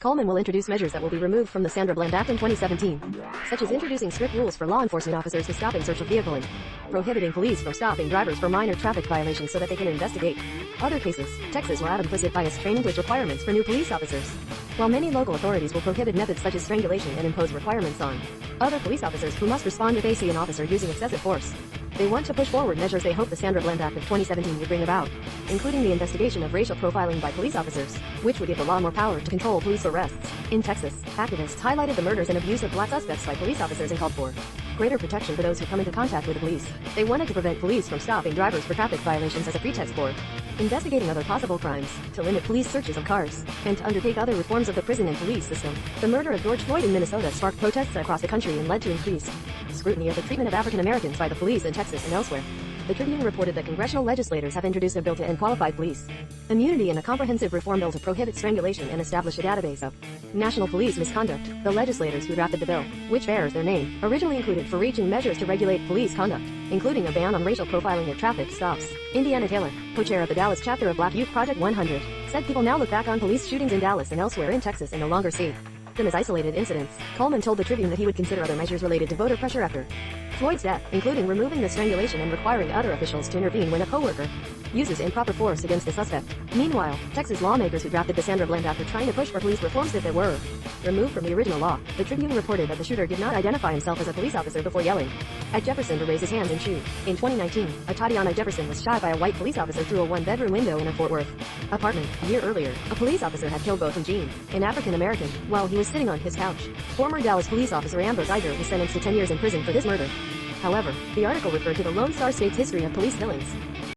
Coleman will introduce measures that will be removed from the Sandra Bland Act in 2017, such as introducing strict rules for law enforcement officers to stop and search a vehicle and prohibiting police from stopping drivers for minor traffic violations so that they can investigate other cases. Texas will add implicit bias training with requirements for new police officers, while many local authorities will prohibit methods such as strangulation and impose requirements on other police officers who must respond if they see an officer using excessive force. They want to push forward measures they hope the Sandra Bland Act of 2017 would bring about, including the investigation of racial profiling by police officers, which would give the law more power to control police arrests. In Texas, activists highlighted the murders and abuse of black suspects by police officers and called for greater protection for those who come into contact with the police. They wanted to prevent police from stopping drivers for traffic violations as a pretext for investigating other possible crimes, to limit police searches of cars, and to undertake other reforms of the prison and police system. The murder of George Floyd in Minnesota sparked protests across the country and led to increased scrutiny of the treatment of African Americans by the police in Texas and elsewhere. The Tribune reported that congressional legislators have introduced a bill to end qualified police immunity and a comprehensive reform bill to prohibit strangulation and establish a database of national police misconduct. The legislators who drafted the bill, which bears their name, originally included far-reaching measures to regulate police conduct, including a ban on racial profiling at traffic stops. Indiana Taylor, co-chair of the Dallas chapter of Black Youth Project 100, said people now look back on police shootings in Dallas and elsewhere in Texas and no longer see them as isolated incidents. Coleman told the Tribune that he would consider other measures related to voter pressure after Floyd's death, including removing the strangulation and requiring other officials to intervene when a coworker uses improper force against the suspect. Meanwhile, Texas lawmakers who drafted the Sandra Bland Act are trying to push for police reforms that were removed from the original law. The Tribune reported that the shooter did not identify himself as a police officer before yelling at Jefferson to raise his hands and shoot. In 2019, a Tatiana Jefferson was shot by a white police officer through a one-bedroom window in a Fort Worth apartment. A year earlier, a police officer had killed both Eugene, an African American, while he was sitting on his couch. Former Dallas police officer Ambrose Iger was sentenced to 10 years in prison for this murder. However, the article referred to the Lone Star State's history of police killings.